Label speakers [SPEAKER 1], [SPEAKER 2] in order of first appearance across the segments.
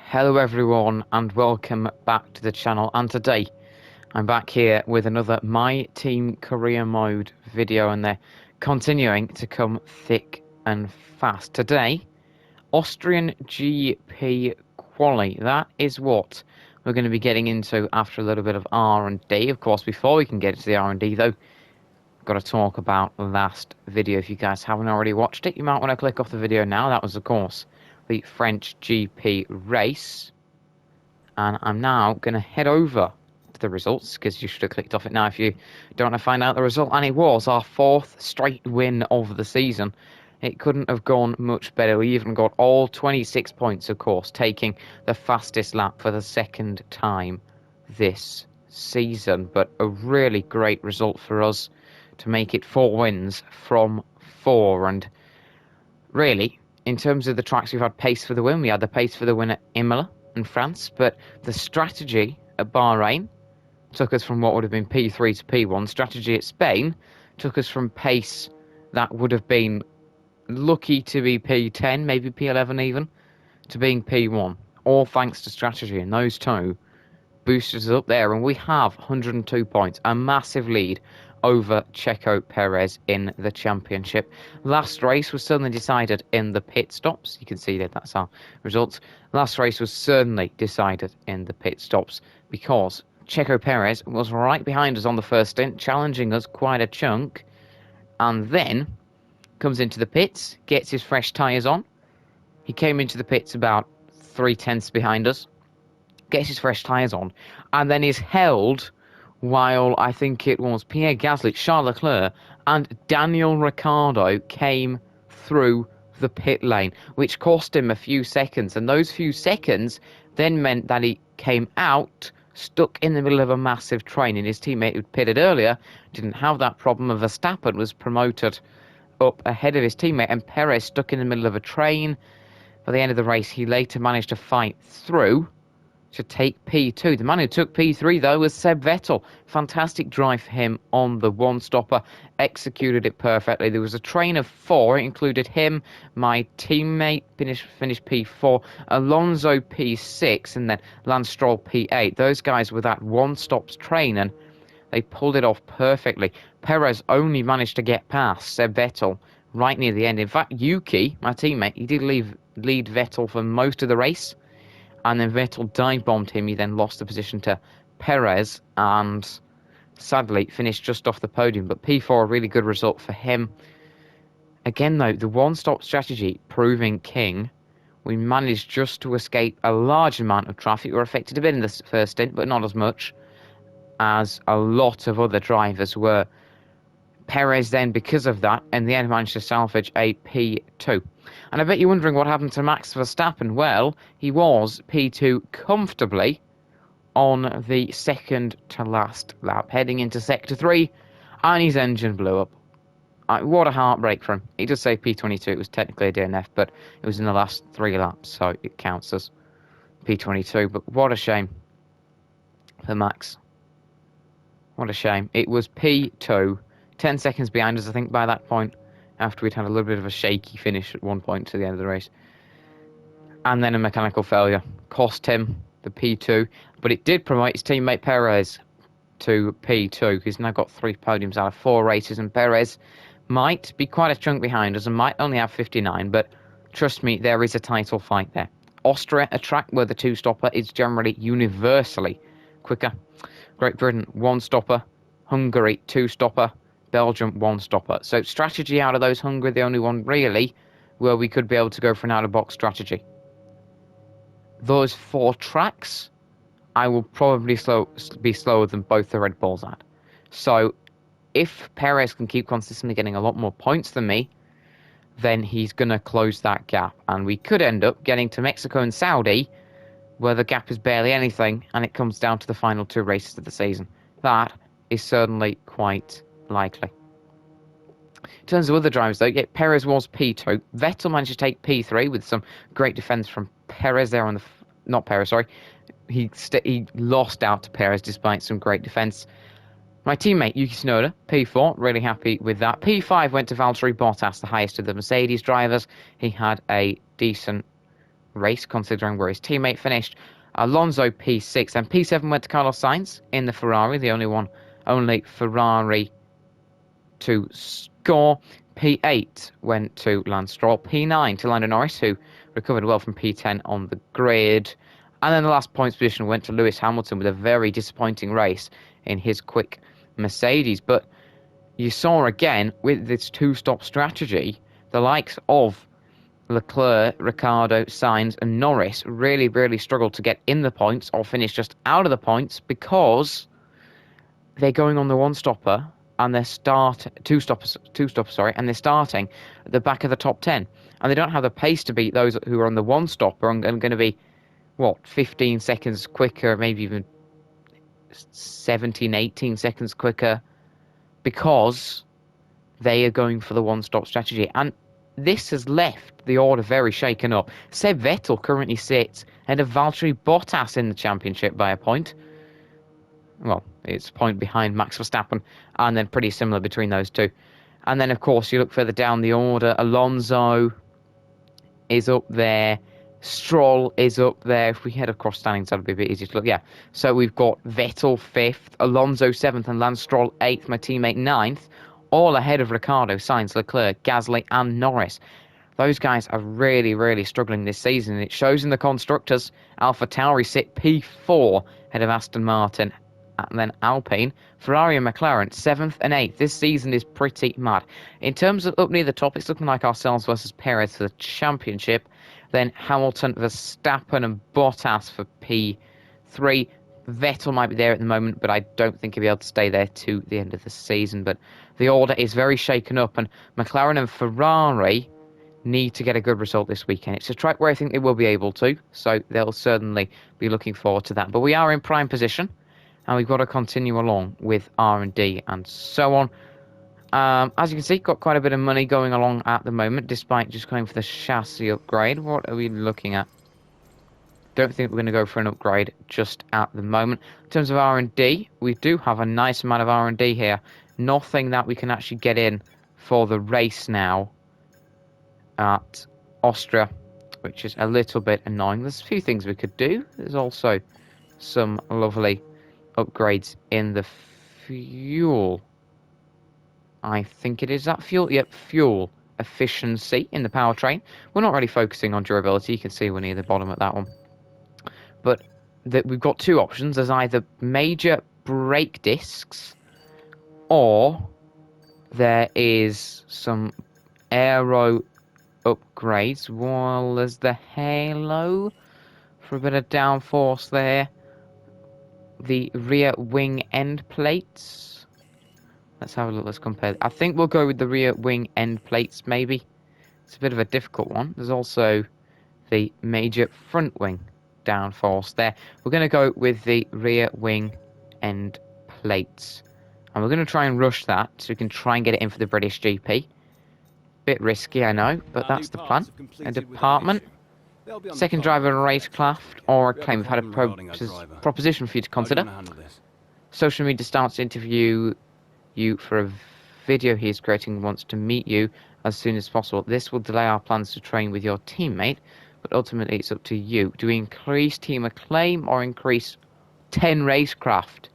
[SPEAKER 1] Hello everyone and welcome back to the channel, and today I'm back here with another My Team Career Mode video, and they're continuing to come thick and fast. Today, Austrian GP quali. That is what we're going to be getting into after a little bit of R&D. Of course, before we can get into the R&D though, I've got to talk about last video. If you guys haven't already watched it, you might want to click off the video now. That was of course the French GP race. And I'm now going to head over to the results, because you should have clicked off it now if you don't want to find out the result. And it was our fourth straight win of the season. It couldn't have gone much better. We even got all 26 points, of course, taking the fastest lap for the second time this season. But a really great result for us to make it 4 wins from 4. And really, in terms of the tracks, we've had pace for the win. We had the pace for the win at Imola in France, but the strategy at Bahrain took us from what would have been P3 to P1. Strategy at Spain took us from pace that would have been lucky to be P10, maybe P11 even, to being P1. All thanks to strategy, and those two boosted us up there, and we have 102 points, a massive lead over Checo Perez in the championship. Last race was certainly decided in the pit stops. You can see that that's our results. Last race was certainly decided in the pit stops because Checo Perez was right behind us on the first stint, challenging us quite a chunk, and then comes into the pits, gets his fresh tyres on. He came into the pits about 3/10 behind us, gets his fresh tyres on, and then is held while I think it was Pierre Gasly, Charles Leclerc, and Daniel Ricciardo came through the pit lane, which cost him a few seconds. And those few seconds then meant that he came out, stuck in the middle of a massive train, and his teammate who pitted earlier didn't have that problem. Verstappen was promoted up ahead of his teammate, and Perez stuck in the middle of a train. By the end of the race, he later managed to fight through to take P2. The man who took P3, though, was Seb Vettel. Fantastic drive for him on the one-stopper. Executed it perfectly. There was a train of 4. It included him, my teammate, finished P4, Alonso P6, and then Lance Stroll P8. Those guys were that one-stop train, and they pulled it off perfectly. Perez only managed to get past Seb Vettel right near the end. In fact, Yuki, my teammate, he did lead Vettel for most of the race, and then Vettel dive-bombed him. He then lost the position to Perez and sadly finished just off the podium. But P4, a really good result for him. Again, though, the one-stop strategy proving king. We managed just to escape a large amount of traffic. We were affected a bit in the first stint, but not as much as a lot of other drivers were. Perez then, because of that, in the end managed to salvage a P2. And I bet you're wondering what happened to Max Verstappen. Well, he was P2 comfortably on the second to last lap, heading into Sector 3, and his engine blew up. What a heartbreak for him. He does say P22, it was technically a DNF, but it was in the last 3 laps, so it counts as P22. But what a shame for Max. What a shame. It was P2. 10 seconds behind us, I think, by that point, after we'd had a little bit of a shaky finish at one point to the end of the race. And then a mechanical failure cost him the P2, but it did promote his teammate Perez to P2. He's now got 3 podiums out of 4 races, and Perez might be quite a chunk behind us and might only have 59, but trust me, there is a title fight there. Austria, a track where the 2-stopper is generally universally quicker. Great Britain, 1-stopper. Hungary, 2-stopper. Belgium, 1-stopper. So strategy out of those, Hungary, the only one really where we could be able to go for an out-of-box strategy. Those 4 tracks, I will probably be slower than both the Red Bulls at. So if Perez can keep consistently getting a lot more points than me, then he's going to close that gap. And we could end up getting to Mexico and Saudi, where the gap is barely anything, and it comes down to the final 2 races of the season. That is certainly quite likely. In terms of other drivers, though, Perez was P2. Vettel managed to take P3 with some great defence from Perez there on the... Not Perez, sorry. He lost out to Perez despite some great defence. My teammate, Yuki Tsunoda, P4, really happy with that. P5 went to Valtteri Bottas, the highest of the Mercedes drivers. He had a decent race, considering where his teammate finished. Alonso P6, and P7 went to Carlos Sainz in the Ferrari, the only Ferrari to score. P8 went to Lance Stroll. P9 to Lando Norris, who recovered well from P10 on the grid. And then the last points position went to Lewis Hamilton with a very disappointing race in his quick Mercedes. But you saw again with this two-stop strategy, the likes of Leclerc, Ricciardo, Sainz and Norris really, really struggled to get in the points or finish just out of the points because they're going on the one-stopper and they're two-stopper, and they're starting at the back of the top 10. And they don't have the pace to beat those who are on the one-stopper and going to be, 15 seconds quicker, maybe even 17, 18 seconds quicker, because they are going for the one-stop strategy. And this has left the order very shaken up. Seb Vettel currently sits ahead of Valtteri Bottas in the championship by a point. Well, it's a point behind Max Verstappen, and then pretty similar between those two. And then, of course, you look further down the order, Alonso is up there, Stroll is up there. If we head across standings, that'll be a bit easier to look. Yeah, so we've got Vettel 5th, Alonso 7th, and Lance Stroll 8th, my teammate 9th, all ahead of Ricciardo, Sainz, Leclerc, Gasly, and Norris. Those guys are really, really struggling this season, and it shows in the constructors. AlphaTauri sit P4 ahead of Aston Martin, and then Alpine, Ferrari and McLaren 7th and 8th. This season is pretty mad. In terms of up near the top, it's looking like ourselves versus Perez for the championship. Then Hamilton, Verstappen and Bottas for P3. Vettel might be there at the moment, but I don't think he'll be able to stay there to the end of the season. But the order is very shaken up, and McLaren and Ferrari need to get a good result this weekend. It's a track where I think they will be able to, so they'll certainly be looking forward to that. But we are in prime position, and we've got to continue along with R&D and so on. As you can see, got quite a bit of money going along at the moment, despite just going for the chassis upgrade. What are we looking at? Don't think we're going to go for an upgrade just at the moment. In terms of R&D, we do have a nice amount of R&D here. Nothing that we can actually get in for the race now at Austria, which is a little bit annoying. There's a few things we could do. There's also some lovely upgrades in the fuel. I think it is that fuel. Yep, fuel efficiency in the powertrain. We're not really focusing on durability. You can see we're near the bottom at that one. But we've got two options. There's either major brake discs, or there is some aero upgrades. Well, there's the halo for a bit of downforce there. The rear wing end plates. Let's have a look. Let's compare. I think we'll go with the rear wing end plates, maybe. It's a bit of a difficult one. There's also the major front wing downforce there. We're going to go with the rear wing end plates. And we're going to try and rush that so we can try and get it in for the British GP. Bit risky, I know, but that's the plan. A department. Second driver racecraft or a claim. We've had a proposition for you to consider. Social media starts to interview you for a video he is creating, wants to meet you as soon as possible. This will delay our plans to train with your teammate, but ultimately it's up to you. Do we increase team acclaim or increase 10 racecraft?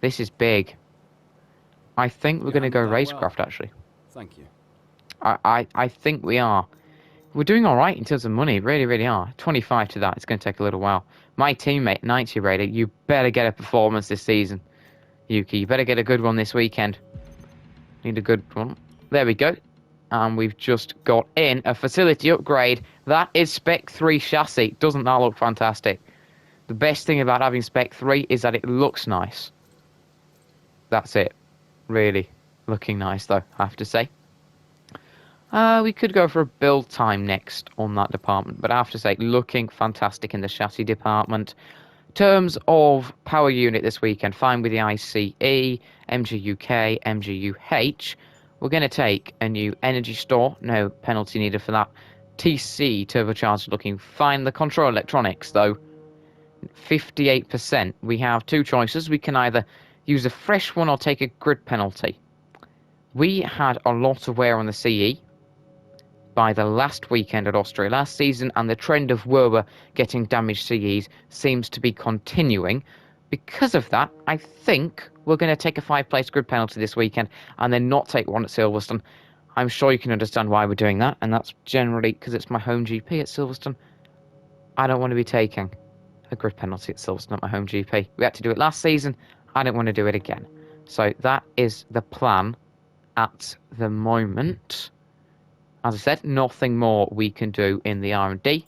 [SPEAKER 1] This is big. I think we're going to go racecraft, actually.
[SPEAKER 2] Thank you.
[SPEAKER 1] I think we are. We're doing all right in terms of money. Really, really are. 25 to that. It's going to take a little while. My teammate, 90 Raider, you better get a performance this season. Yuki, you better get a good one this weekend. Need a good one. There we go. And we've just got in a facility upgrade. That is Spec 3 chassis. Doesn't that look fantastic? The best thing about having Spec 3 is that it looks nice. That's it. Really looking nice, though, I have to say. We could go for a build time next on that department, but I have to say, looking fantastic in the chassis department. In terms of power unit this weekend, fine with the ICE, MGUK, MGUH. We're going to take a new energy store, no penalty needed for that. TC turbocharger looking fine. The control electronics, though, 58%. We have two choices. We can either use a fresh one or take a grid penalty. We had a lot of wear on the CE. by the last weekend at Austria last season, and the trend of Werwer getting damaged CEs seems to be continuing. Because of that, I think we're going to take a 5-place grid penalty this weekend and then not take one at Silverstone. I'm sure you can understand why we're doing that, and that's generally because it's my home GP at Silverstone. I don't want to be taking a grid penalty at Silverstone at my home GP. We had to do it last season. I don't want to do it again. So that is the plan at the moment. As I said, nothing more we can do in the R&D.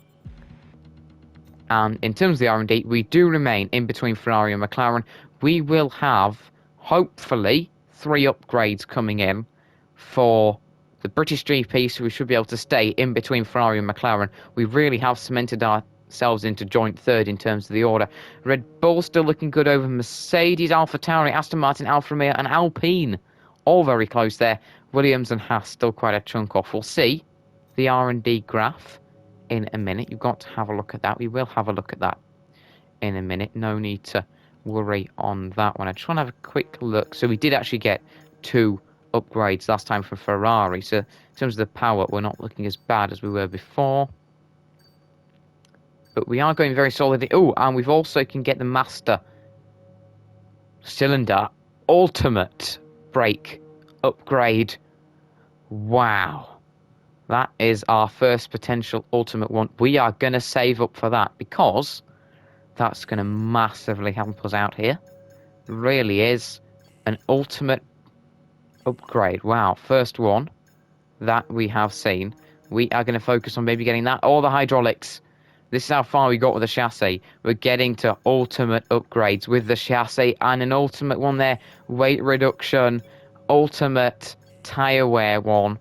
[SPEAKER 1] And in terms of the R&D, we do remain in between Ferrari and McLaren. We will have, hopefully, 3 upgrades coming in for the British GP, so we should be able to stay in between Ferrari and McLaren. We really have cemented ourselves into joint third in terms of the order. Red Bull still looking good over Mercedes, AlphaTauri, Aston Martin, Alfa Romeo and Alpine. All very close there. Williams and Haas still quite a chunk off. We'll see the R&D graph in a minute. You've got to have a look at that. We will have a look at that in a minute. No need to worry on that one. I just want to have a quick look. So we did actually get 2 upgrades last time from Ferrari. So in terms of the power, we're not looking as bad as we were before. But we are going very solidly. Oh, and we've also can get the Master Cylinder Ultimate Brake upgrade. Wow. That is our first potential ultimate one. We are going to save up for that because that's going to massively help us out here. It really is an ultimate upgrade. Wow, first one that we have seen. We are going to focus on maybe getting that or the hydraulics. This is how far we got with the chassis. We're getting to ultimate upgrades with the chassis and an ultimate one there. Weight reduction, ultimate tyre wear one.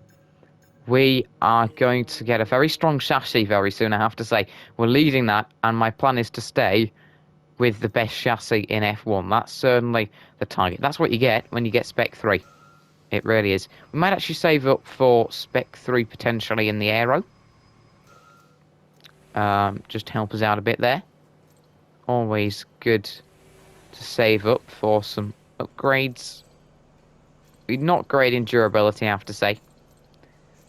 [SPEAKER 1] We are going to get a very strong chassis very soon, I have to say. We're leading that, and my plan is to stay with the best chassis in F1. That's certainly the target. That's what you get when you get Spec 3. It really is. We might actually save up for Spec 3 potentially in the Aero. Just help us out a bit there. Always good to save up for some upgrades. We're not great in durability, I have to say.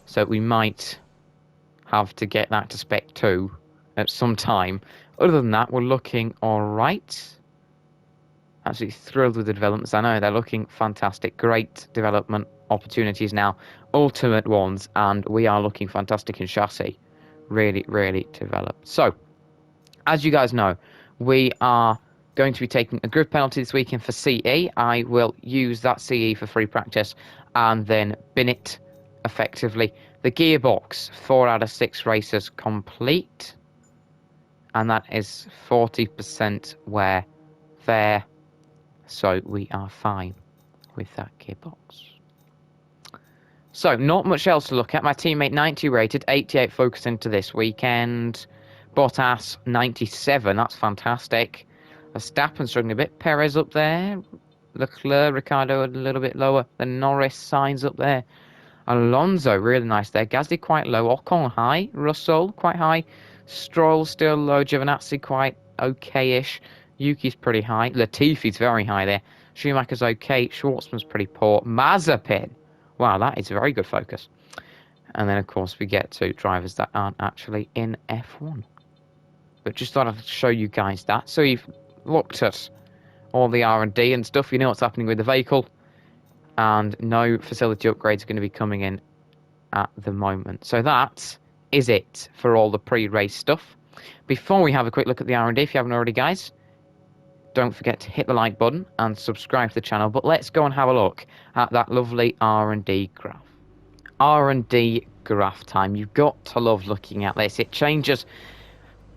[SPEAKER 1] So we might have to get that to Spec 2 at some time. Other than that, we're looking alright. Absolutely thrilled with the developments. I know they're looking fantastic. Great development opportunities now. Ultimate ones. And we are looking fantastic in chassis. Really, really developed. So, as you guys know, we are going to be taking a grid penalty this weekend for CE. I will use that CE for free practice and then bin it effectively. The gearbox, 4 out of 6 races complete. And that is 40% wear there. So we are fine with that gearbox. So, not much else to look at. My teammate 90 rated, 88 focus into this weekend. Bottas 97, that's fantastic. Verstappen struggling a bit. Perez up there. Leclerc, Ricardo a little bit lower. The Norris signs up there. Alonso really nice there. Gasly quite low. Ocon high. Russell quite high. Stroll still low. Giovinazzi quite okay-ish. Yuki's pretty high. Latifi's very high there. Schumacher's okay. Schwartzman's pretty poor. Mazepin. Wow, that is very good focus. And then, of course, we get to drivers that aren't actually in F1. But just thought I'd show you guys that. So you've looked at all the R&D and stuff. You know what's happening with the vehicle. And no facility upgrades are going to be coming in at the moment. So that is it for all the pre-race stuff. Before we have a quick look at the R&D, if you haven't already, guys, don't forget to hit the like button and subscribe to the channel. But let's go and have a look at that lovely R&D graph. R&D graph time. You've got to love looking at this. It changes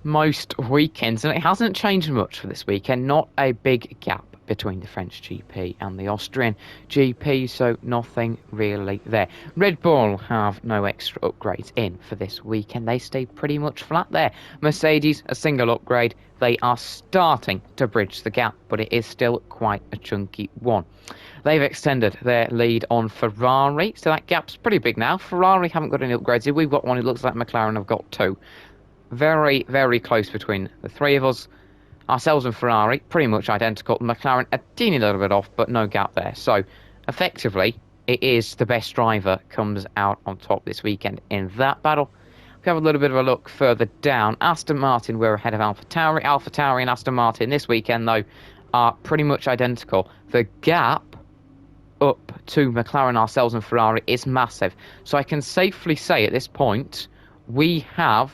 [SPEAKER 1] most weekends, and it hasn't changed much for this weekend. Not a big gap between the French GP and the Austrian GP, so nothing really there. Red Bull have no extra upgrades in for this weekend. They stay pretty much flat there. Mercedes, a single upgrade. They are starting to bridge the gap, but it is still quite a chunky one. They've extended their lead on Ferrari, so that gap's pretty big now. Ferrari haven't got any upgrades. If we've got one, it looks like McLaren have got 2. Very, very close between the 3 of us. Ourselves and Ferrari, pretty much identical. McLaren, a teeny little bit off, but no gap there. So, effectively, it is the best driver comes out on top this weekend in that battle. We have a little bit of a look further down. Aston Martin, we're ahead of AlphaTauri. AlphaTauri and Aston Martin this weekend, though, are pretty much identical. The gap up to McLaren, ourselves, and Ferrari is massive. So I can safely say at this point, we have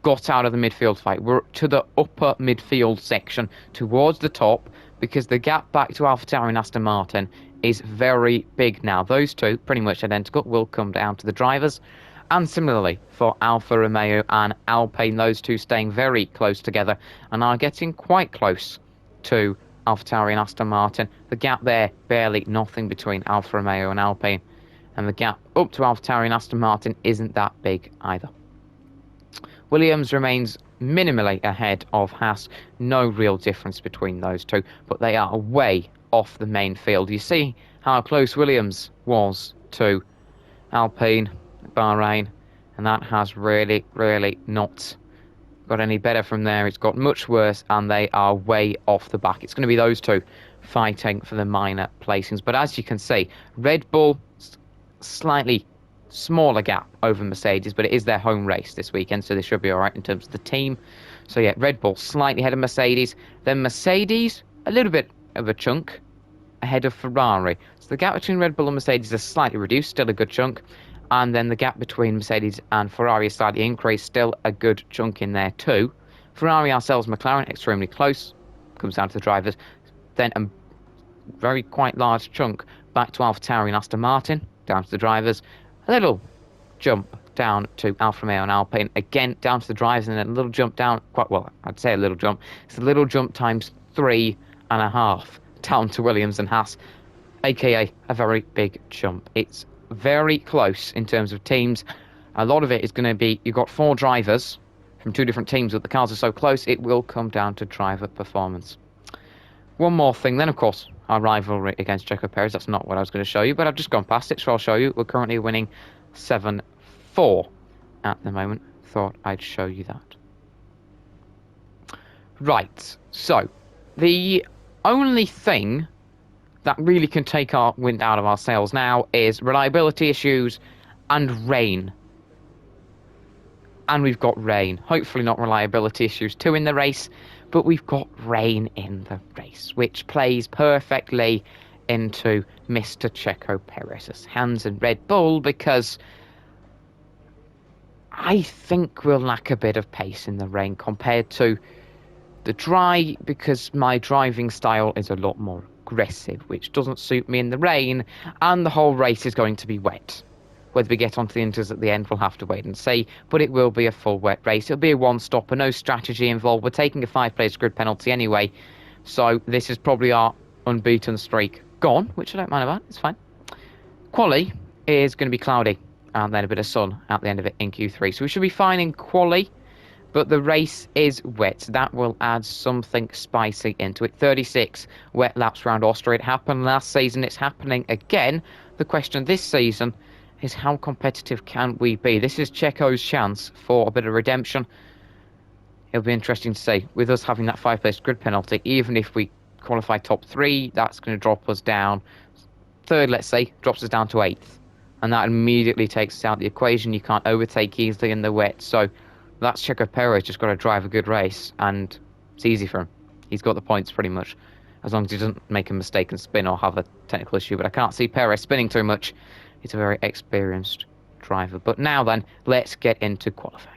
[SPEAKER 1] got out of the midfield fight. We're to the upper midfield section towards the top because the gap back to AlphaTauri and Aston Martin is very big now. Those two, pretty much identical, will come down to the drivers. And similarly for Alfa Romeo and Alpine, those two staying very close together and are getting quite close to AlphaTauri and Aston Martin. The gap there, barely nothing between Alfa Romeo and Alpine. And the gap up to AlphaTauri and Aston Martin isn't that big either. Williams remains minimally ahead of Haas. No real difference between those two, but they are way off the main field. You see how close Williams was to Alpine, Bahrain, and that has really, really not got any better from there. It's got much worse, and they are way off the back. It's going to be those two fighting for the minor placings. But as you can see, Red Bull, slightly smaller gap over Mercedes, but it is their home race this weekend, so they should be all right in terms of the team. So yeah, Red Bull slightly ahead of Mercedes. Then Mercedes, a little bit of a chunk ahead of Ferrari. So the gap between Red Bull and Mercedes is slightly reduced, still a good chunk. And then the gap between Mercedes and Ferrari is slightly increased, still a good chunk in there too. Ferrari, ourselves, McLaren, extremely close. Comes down to the drivers. Then a very quite large chunk back to AlphaTauri and Aston Martin, down to the drivers. A little jump down to Alfa Romeo and Alpine, again down to the drivers, and then a little jump down, quite well, I'd say a little jump. It's a little jump times 3.5 down to Williams and Haas, aka a very big jump. It's very close in terms of teams. A lot of it is going to be, you've got 4 drivers from 2 different teams, but the cars are so close, it will come down to driver performance. One more thing then, of course, our rivalry against Checo Perez. That's not what I was going to show you, but I've just gone past it, so I'll show you. We're currently winning 7-4 at the moment. Thought I'd show you that. Right, so the only thing that really can take our wind out of our sails now is reliability issues and rain. And we've got rain. Hopefully not reliability issues too in the race, but we've got rain in the race, which plays perfectly into Mr. Checo Perez's hands and Red Bull, because I think we'll lack a bit of pace in the rain compared to the dry, because my driving style is a lot more aggressive, which doesn't suit me in the rain, and the whole race is going to be wet. Whether we get onto the inters at the end, we'll have to wait and see, but it will be a full wet race. It'll be a one-stopper, no strategy involved. We're taking a 5-place grid penalty anyway, so this is probably our unbeaten streak gone, which I don't mind about. It's fine. Quali is going to be cloudy, and then a bit of sun at the end of it in Q3, so we should be fine in Quali. But the race is wet. That will add something spicy into it. 36 wet laps around Austria. It happened last season. It's happening again. The question this season is, how competitive can we be? This is Checo's chance for a bit of redemption. It'll be interesting to see. With us having that 5-place grid penalty, even if we qualify top 3, that's going to drop us down. 3rd, let's say, drops us down to 8th. And that immediately takes us out of the equation. You can't overtake easily in the wet. So that's Checo Perez, just got to drive a good race, and it's easy for him. He's got the points pretty much, as long as he doesn't make a mistake and spin or have a technical issue. But I can't see Perez spinning too much. He's a very experienced driver. But now then, let's get into qualifying.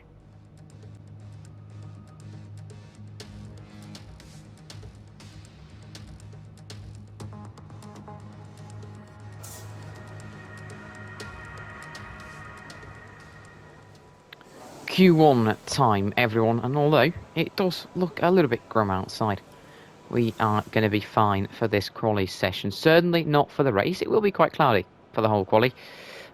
[SPEAKER 1] Q1 time, everyone, and although it does look a little bit grim outside, we are going to be fine for this quali session. Certainly not for the race. It will be quite cloudy for the whole quali.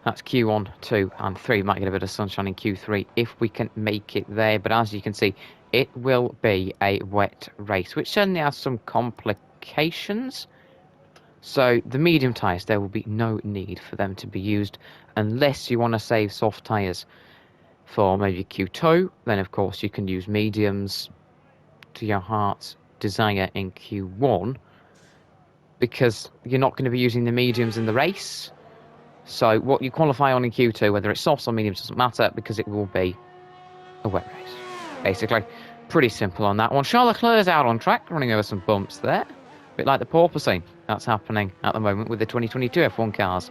[SPEAKER 1] That's Q1, 2 and 3. Might get a bit of sunshine in Q3 if we can make it there, but as you can see, it will be a wet race, which certainly has some complications. So the medium tyres, there will be no need for them to be used unless you want to save soft tyres for maybe Q2. Then of course you can use mediums to your heart's desire in Q1. because you're not going to be using the mediums in the race. So what you qualify on in Q2, whether it's softs or mediums, doesn't matter because it will be a wet race. Basically, pretty simple on that one. Charles Leclerc's out on track, running over some bumps there. A bit like the porpoising that's happening at the moment with the 2022 F1 cars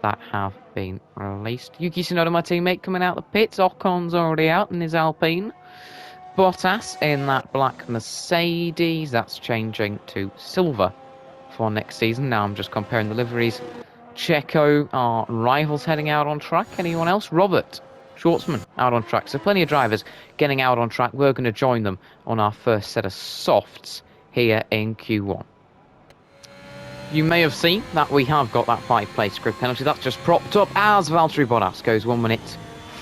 [SPEAKER 1] that have been released. Yuki Tsunoda, my teammate, coming out the pits. Ocon's already out in his Alpine. Bottas in that black Mercedes. That's changing to silver for next season. Now I'm just comparing the liveries. Checo, our rivals, heading out on track. Anyone else? Robert Schwartzman out on track. So plenty of drivers getting out on track. We're going to join them on our first set of softs here in Q1. You may have seen that we have got that 5-place grid penalty. That's just propped up as Valtteri Bottas goes 1 minute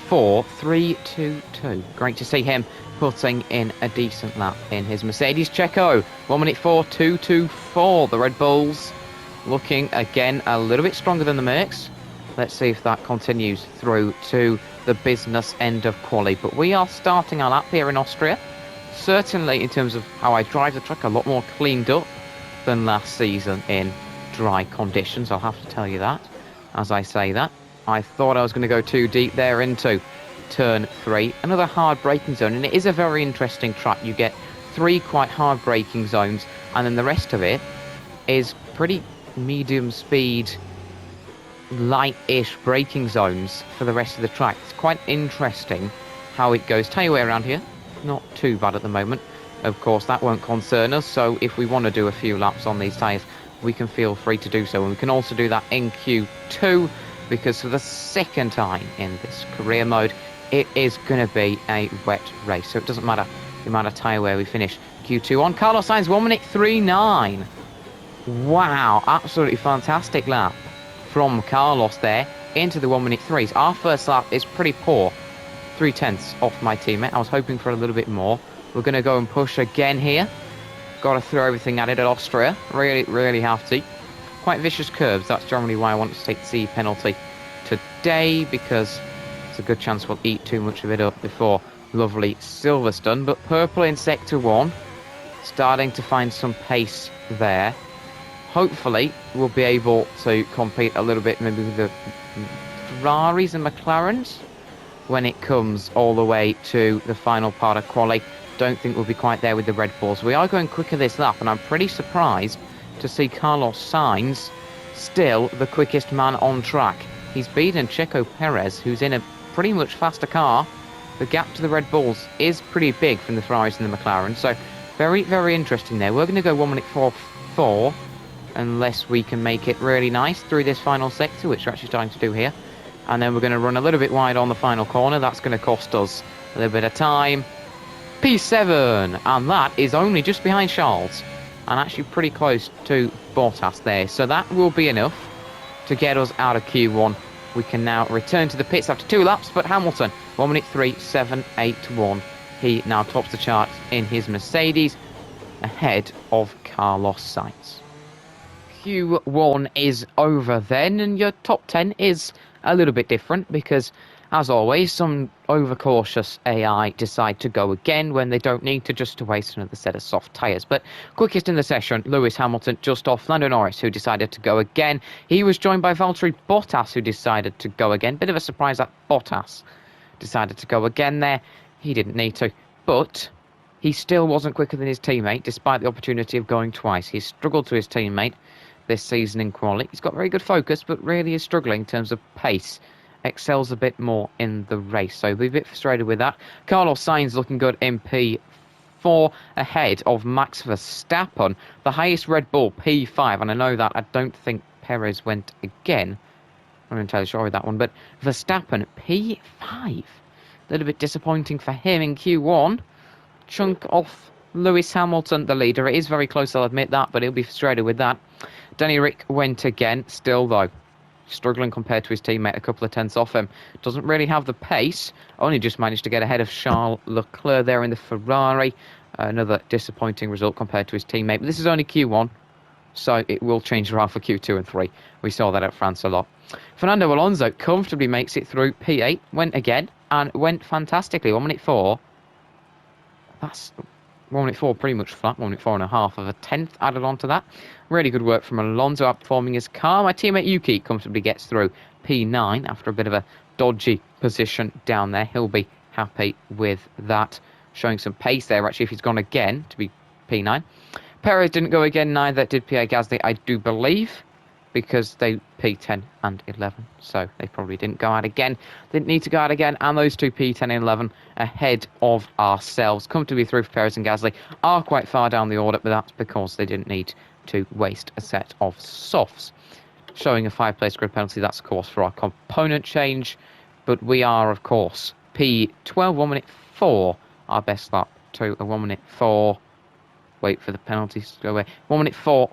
[SPEAKER 1] 4.322. Great to see him putting in a decent lap in his Mercedes. Checo 1 minute 4.224. The Red Bulls looking again a little bit stronger than the Mercs. Let's see if that continues through to the business end of quali. But we are starting our lap here in Austria. Certainly in terms of how I drive the truck, a lot more cleaned up than last season in dry conditions. I'll have to tell you that as I say that. I thought I was going to go too deep there into turn 3. Another hard braking zone, and it is a very interesting track. You get 3 quite hard braking zones, and then the rest of it is pretty medium speed, light-ish braking zones for the rest of the track. It's quite interesting how it goes. Tell you where around here, not too bad at the moment. Of course, that won't concern us, so if we want to do a few laps on these tyres, we can feel free to do so. And we can also do that in Q2, because for the second time in this career mode, it is going to be a wet race. So it doesn't matter the amount of tyre wear we finish Q2 on. Carlos Sainz, 1 minute 39. Wow, absolutely fantastic lap from Carlos there into the 1 minute 3s. Our first lap is pretty poor. 0.3 off my teammate. I was hoping for a little bit more. We're going to go and push again here. Got to throw everything at it at Austria. Really have to. Quite vicious curves. That's generally why I want to take the C penalty today, because it's a good chance we'll eat too much of it up before lovely Silverstone. But purple in sector 1. Starting to find some pace there. Hopefully we'll be able to compete a little bit maybe with the Ferraris and McLarens when it comes all the way to the final part of quali. Don't think we'll be quite there with the Red Bulls. We are going quicker this lap, and I'm pretty surprised to see Carlos Sainz still the quickest man on track. He's beaten Checo Perez, who's in a pretty much faster car. The gap to the Red Bulls is pretty big from the Ferraris and the McLaren, so very interesting there. We're going to go 1 minute 4.4, unless we can make it really nice through this final sector, which we're actually starting to do here. And then we're going to run a little bit wide on the final corner. That's going to cost us a little bit of time. P7, and that is only just behind Charles, and actually pretty close to Bottas there. So that will be enough to get us out of Q1. We can now return to the pits after 2 laps, but Hamilton, 1 minute 3.781. He now tops the chart in his Mercedes, ahead of Carlos Sainz. Q1 is over then, and your top 10 is a little bit different because, as always, some overcautious AI decide to go again when they don't need to, just to waste another set of soft tyres. But quickest in the session, Lewis Hamilton just off Lando Norris, who decided to go again. He was joined by Valtteri Bottas, who decided to go again. Bit of a surprise that Bottas decided to go again there. He didn't need to, but he still wasn't quicker than his teammate, despite the opportunity of going twice. He's struggled to his teammate this season in quali. He's got very good focus, but really is struggling in terms of pace. Excels a bit more in the race, so we're a bit frustrated with that. Carlos Sainz looking good in P4, ahead of Max Verstappen, the highest Red Bull, P5, and I know that I don't think Perez went again. I'm not entirely sure with that one, but Verstappen, P5. A little bit disappointing for him in Q1. Chunk off Lewis Hamilton, the leader. It is very close, I'll admit that, but he'll be frustrated with that. Danny Rick went again, still though struggling compared to his teammate, a couple of tenths off him. Doesn't really have the pace, only just managed to get ahead of Charles Leclerc there in the Ferrari. Another disappointing result compared to his teammate, but this is only Q1, so it will change around for Q2 and 3. We saw that at France a lot. Fernando Alonso comfortably makes it through P8, went again, and went fantastically, 1 minute 4. That's 1 minute 4 pretty much flat, 1 minute 4.5 of a tenth added on to that. Really good work from Alonso, outperforming his car. My teammate Yuki comfortably gets through P9 after a bit of a dodgy position down there. He'll be happy with that, showing some pace there actually if he's gone again to be P9. Perez didn't go again, neither did Pierre Gasly, I do believe, because they P10 and 11, so they probably didn't go out again. Didn't need to go out again, and those two P10 and 11 ahead of ourselves. Comfortably through for Perez and Gasly are quite far down the order, but that's because they didn't need to waste a set of softs. Showing a 5-place grid penalty, that's of course for our component change, but we are of course P12, 1 minute 4, our best lap to a 1 minute 4. Wait for the penalties to go away. 1 minute 4.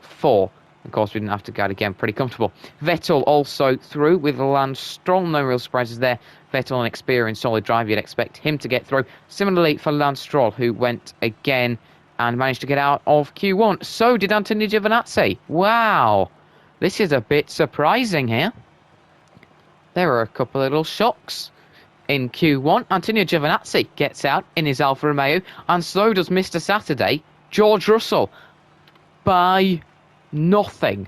[SPEAKER 1] Of course, we didn't have to go out again. Pretty comfortable. Vettel also through with Lance Stroll. No real surprises there. Vettel, an experienced, solid driver. You'd expect him to get through. Similarly for Lance Stroll, who went again and managed to get out of Q1. So did Antonio Giovinazzi. Wow. This is a bit surprising here. There are a couple of little shocks in Q1. Antonio Giovinazzi gets out in his Alfa Romeo. And so does Mr. Saturday, George Russell. By nothing.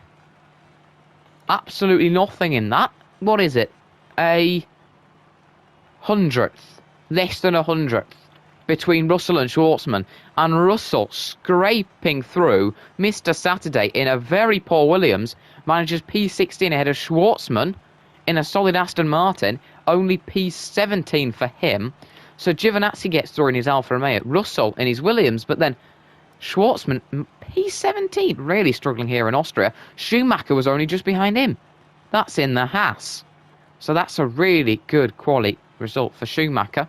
[SPEAKER 1] Absolutely nothing in that. What is it? A 100th. Less than a 100th. Between Russell and Schwartzman. And Russell scraping through Mr. Saturday in a very poor Williams. Manages P16 ahead of Schwartzman in a solid Aston Martin. Only P17 for him. So Giovinazzi gets through in his Alfa Romeo. Russell in his Williams. But then Schwartzman, P17, really struggling here in Austria. Schumacher was only just behind him. That's in the Haas. So that's a really good quality result for Schumacher.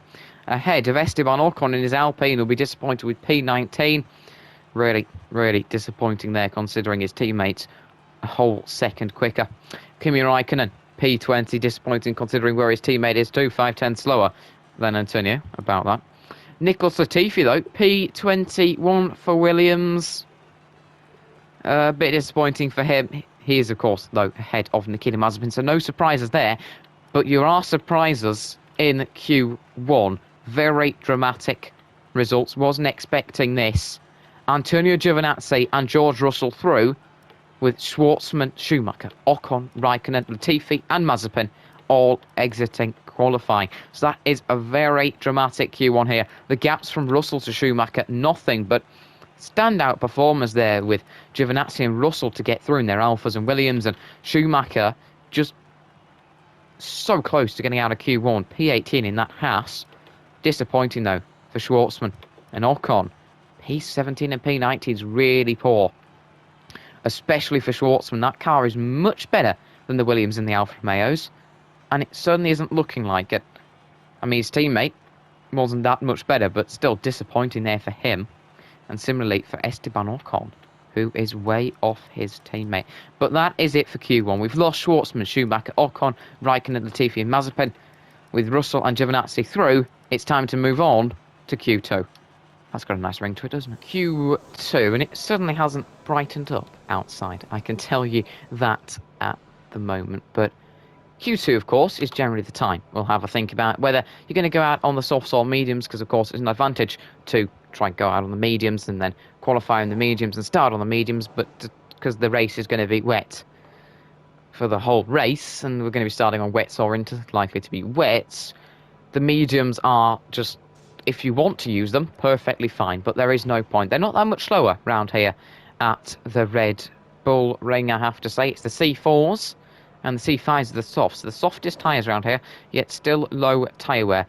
[SPEAKER 1] Ahead of Esteban Ocon in his Alpine, who'll be disappointed with P19. Really, really disappointing there, considering his teammates a whole second quicker. Kimi Raikkonen, P20, disappointing considering where his teammate is too, 5/10 slower than Antonio, about that. Nicholas Latifi, though, P21 for Williams. A bit disappointing for him. He is, of course, though, ahead of Nikita Mazepin, so no surprises there. But there are surprises in Q1. Very dramatic results. Wasn't expecting this. Antonio Giovinazzi and George Russell through, with Schwartzman, Schumacher, Ocon, Raikkonen, Latifi and Mazepin all exiting qualifying. So that is a very dramatic Q1 here. The gaps from Russell to Schumacher, nothing but standout performers there, with Giovinazzi and Russell to get through in their Alphas and Williams, and Schumacher just so close to getting out of Q1. P18 in that Haas. Disappointing though for Schwartzman and Ocon. P17 and P19 is really poor, especially for Schwartzman. That car is much better than the Williams and the Alfa Romeos, and it certainly isn't looking like it. I mean, his teammate wasn't that much better, but still disappointing there for him. And similarly for Esteban Ocon, who is way off his teammate. But that is it for Q1. We've lost Schwartzman, Schumacher, Ocon, Raikkonen, Latifi and Mazepin. With Russell and Giovinazzi through, it's time to move on to Q2. That's got a nice ring to it, doesn't it? Q2, and it suddenly hasn't brightened up outside. I can tell you that at the moment. But Q2, of course, is generally the time we'll have a think about whether you're going to go out on the softs or mediums, because, of course, it's an advantage to try and go out on the mediums and then qualify in the mediums and start on the mediums, but because the race is going to be wet for the whole race, and we're going to be starting on wets or into likely to be wets, the mediums are just, if you want to use them, perfectly fine, but there is no point. They're not that much slower round here at the Red Bull Ring, I have to say. It's the C4s and the C5s are the softs. The softest tyres around here, yet still low tyre wear.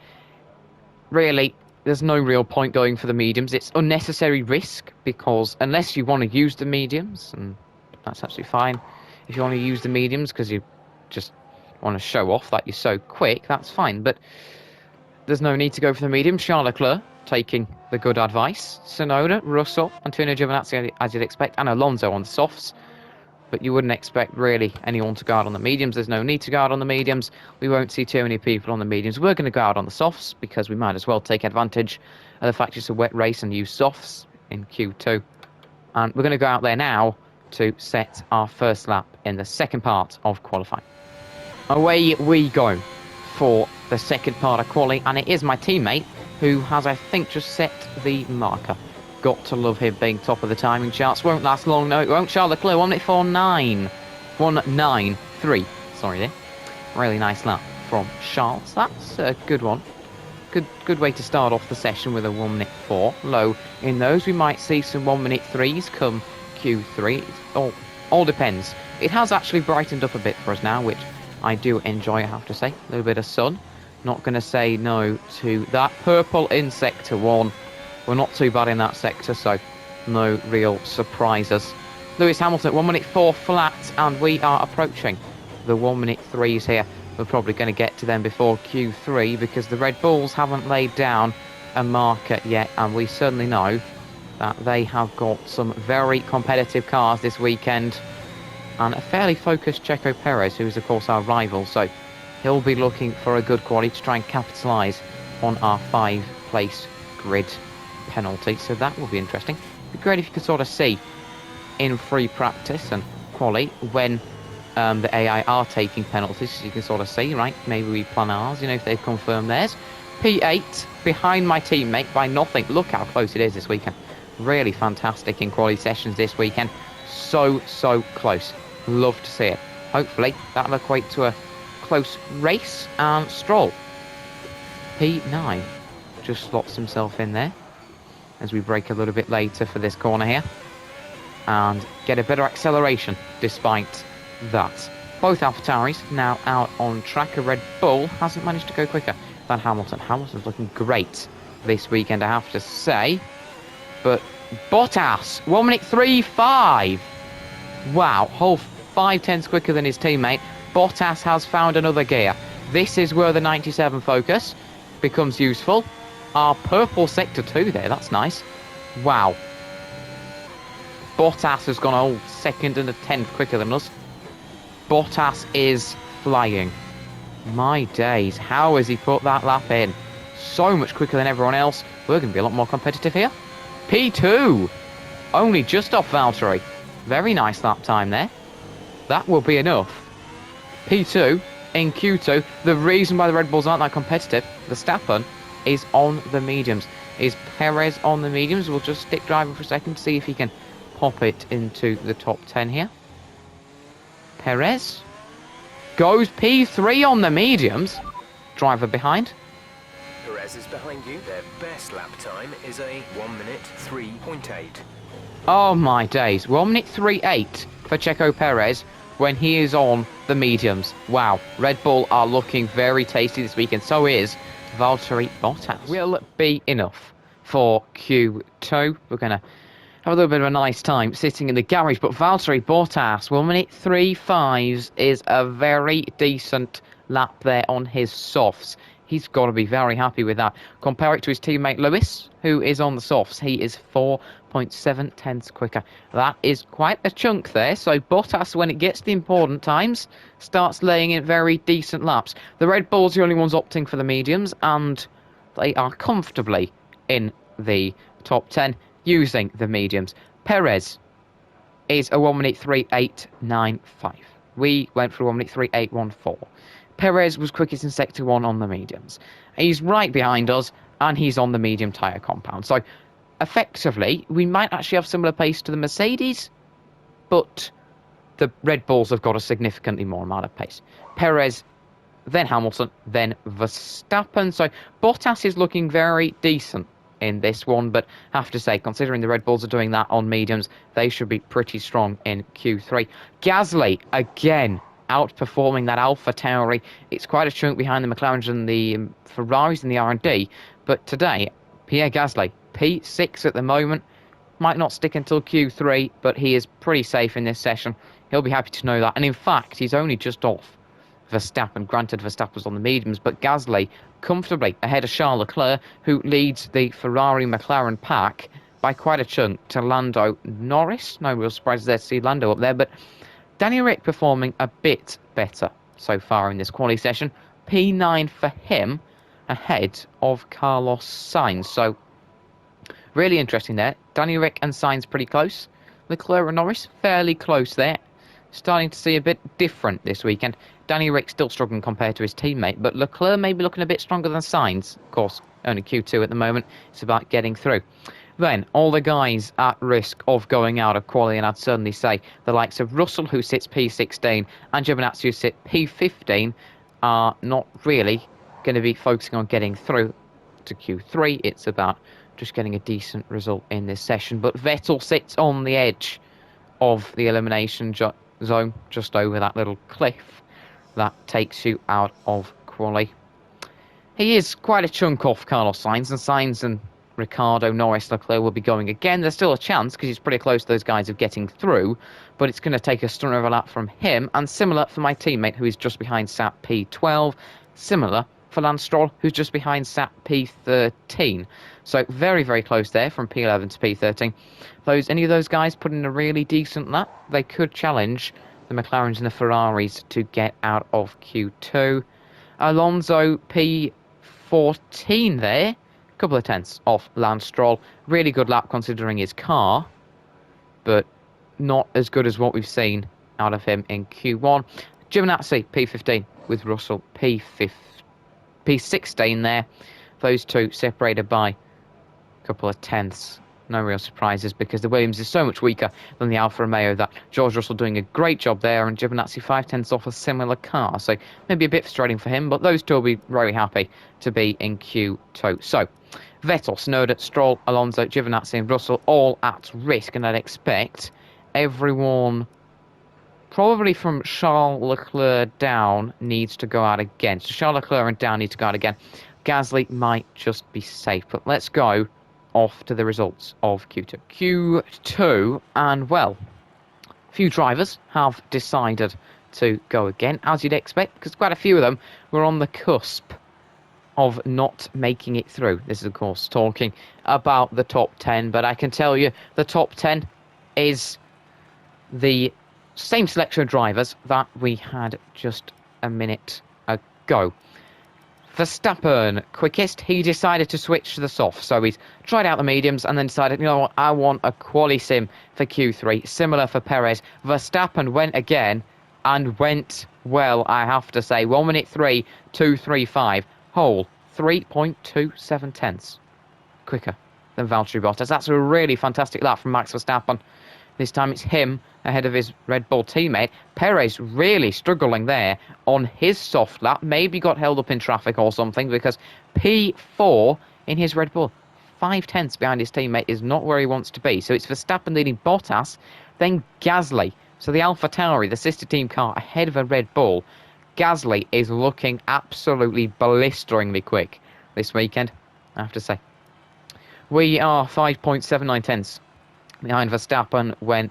[SPEAKER 1] Really, there's no real point going for the mediums. It's unnecessary risk, because unless you want to use the mediums, and that's absolutely fine. If you want to use the mediums because you just want to show off that you're so quick, that's fine. But there's no need to go for the mediums. Charles Leclerc taking the good advice. Tsunoda, Russell, Antonio Giovinazzi, as you'd expect, and Alonso on the softs. But you wouldn't expect really anyone to go out on the mediums. There's no need to go out on the mediums. We won't see too many people on the mediums. We're going to go out on the softs because we might as well take advantage of the fact it's a wet race and use softs in Q2. And we're going to go out there now to set our first lap in the second part of qualifying. Away we go for the second part of quali, and it is my teammate who has, I think, just set the marker. Got to love him being top of the timing charts. Won't last long, no, it won't. Charles Leclerc, 1 minute 4.9. 1.93. Sorry there. Really nice lap from Charles. That's a good one. Good way to start off the session with a 1 minute 4. Low in those. We might see some 1 minute 3s come Q3. It all depends. It has actually brightened up a bit for us now, which I do enjoy, I have to say. A little bit of sun. Not going to say no to that. Purple in Sector 1. We're not too bad in that sector, so no real surprises. Lewis Hamilton, 1 minute 4 flat, and we are approaching the 1 minute 3s here. We're probably going to get to them before Q3 because the Red Bulls haven't laid down a marker yet, and we certainly know that they have got some very competitive cars this weekend, and a fairly focused Checo Perez, who is of course our rival, so he'll be looking for a good quality to try and capitalise on our 5-place grid penalty, so that will be interesting. It'd be great if you could sort of see in free practice and quali when the AI are taking penalties, so you can sort of see, right, maybe we plan ours, you know, if they've confirmed theirs. P8 behind my teammate by nothing. Look how close it is this weekend. Really fantastic in quality sessions this weekend. So close. Love to see it. Hopefully that'll equate to a close race. And Stroll, P9, just slots himself in there as we brake a little bit later for this corner here and get a better acceleration despite that. Both AlphaTauris now out on track. A Red Bull hasn't managed to go quicker than Hamilton. Hamilton's looking great this weekend, I have to say. But Bottas, 1 minute 3.5. Wow, whole 5/10 quicker than his teammate. Bottas has found another gear. This is where the 97 focus becomes useful. Our purple sector 2 there, that's nice. Wow. Bottas has gone a whole second and a 10th quicker than us. Bottas is flying. My days, how has he put that lap in? So much quicker than everyone else. We're going to be a lot more competitive here. P2, only just off Valtteri. Very nice lap time there. That will be enough. P2 in Q2. The reason why the Red Bulls aren't that competitive, Verstappen is on the mediums. Is Perez on the mediums? We'll just stick driving for a second to see if he can pop it into the top 10 here. Perez goes P3 on the mediums. Driver behind.
[SPEAKER 2] Perez is behind you. Their best lap time is a 1 minute 3.8.
[SPEAKER 1] Oh my days. 1 minute 3.8 for Checo Perez when he is on the mediums. Wow. Red Bull are looking very tasty this weekend. So is Valtteri Bottas. Will be enough for Q2. We're going to have a little bit of a nice time sitting in the garage, but Valtteri Bottas, 1 minute 3.5 is a very decent lap there on his softs. He's got to be very happy with that. Compare it to his teammate Lewis, who is on the softs. He is 4.7 tenths quicker. That is quite a chunk there. So Bottas, when it gets to the important times, starts laying in very decent laps. The Red Bulls are the only ones opting for the mediums, and they are comfortably in the top 10 using the mediums. Perez is a 1 minute 3.895. We went for 1 minute 3.814. Perez was quickest in Sector 1 on the mediums. He's right behind us, and he's on the medium tyre compound. So, effectively, we might actually have similar pace to the Mercedes, but the Red Bulls have got a significantly more amount of pace. Perez, then Hamilton, then Verstappen. So, Bottas is looking very decent in this one, but I have to say, considering the Red Bulls are doing that on mediums, they should be pretty strong in Q3. Gasly, again, outperforming that AlphaTauri. It's quite a chunk behind the McLarens and the Ferraris in the R&D, but today, Pierre Gasly, P6 at the moment, might not stick until Q3, but he is pretty safe in this session. He'll be happy to know that, and in fact, he's only just off Verstappen. Granted, Verstappen's on the mediums, but Gasly comfortably ahead of Charles Leclerc, who leads the Ferrari-McLaren pack by quite a chunk to Lando Norris. No real surprise there to see Lando up there, but Danny Rick performing a bit better so far in this quali session. P9 for him ahead of Carlos Sainz. So, really interesting there. Danny Rick and Sainz pretty close. Leclerc and Norris fairly close there. Starting to see a bit different this weekend. Danny Rick still struggling compared to his teammate, but Leclerc may be looking a bit stronger than Sainz. Of course, only Q2 at the moment. It's about getting through. Then, all the guys at risk of going out of quali, and I'd certainly say the likes of Russell, who sits P16, and Giovinazzi, who sit P15, are not really going to be focusing on getting through to Q3. It's about just getting a decent result in this session. But Vettel sits on the edge of the elimination zone, just over that little cliff that takes you out of quali. He is quite a chunk off Carlos Sainz and Ricciardo, Norris, Leclerc will be going again. There's still a chance because he's pretty close to those guys of getting through, but it's going to take a stunner of a lap from him. And similar for my teammate, who is just behind Sat P12. Similar for Lance Stroll, who's just behind Sat P13. So very, very close there from P11 to P13. Any of those guys put in a really decent lap, they could challenge the McLarens and the Ferraris to get out of Q2. Alonso P14 there. Couple of tenths off Lance Stroll. Really good lap considering his car, but not as good as what we've seen out of him in Q1. Giovinazzi P15 with Russell P16 there. Those two separated by a couple of tenths. No real surprises because the Williams is so much weaker than the Alfa Romeo that George Russell doing a great job there, and Giovinazzi 5 tenths off a similar car. So maybe a bit frustrating for him, but those two will be very happy to be in Q2. So Vettel, Tsunoda, Stroll, Alonso, Giovinazzi and Russell all at risk, and I'd expect everyone, probably from Charles Leclerc down, needs to go out again. So Charles Leclerc and down need to go out again. Gasly might just be safe, but let's go off to the results of Q2. Q2, and well, a few drivers have decided to go again, as you'd expect, because quite a few of them were on the cusp of not making it through. This is, of course, talking about the top 10, but I can tell you the top 10 is the same selection of drivers that we had just a minute ago. Verstappen, quickest, he decided to switch to the soft. So he's tried out the mediums and then decided, you know what, I want a quali sim for Q3. Similar for Perez. Verstappen went again and went well, I have to say. 1 minute 3.235. Whole 3.27 tenths quicker than Valtteri Bottas. That's a really fantastic lap from Max Verstappen. This time it's him ahead of his Red Bull teammate. Perez really struggling there on his soft lap. Maybe got held up in traffic or something, because P4 in his Red Bull, 5 tenths behind his teammate, is not where he wants to be. So it's Verstappen leading Bottas, then Gasly. So the AlphaTauri, the sister team car, ahead of a Red Bull. Gasly is looking absolutely blisteringly quick this weekend, I have to say. We are 5.79 tenths behind Verstappen when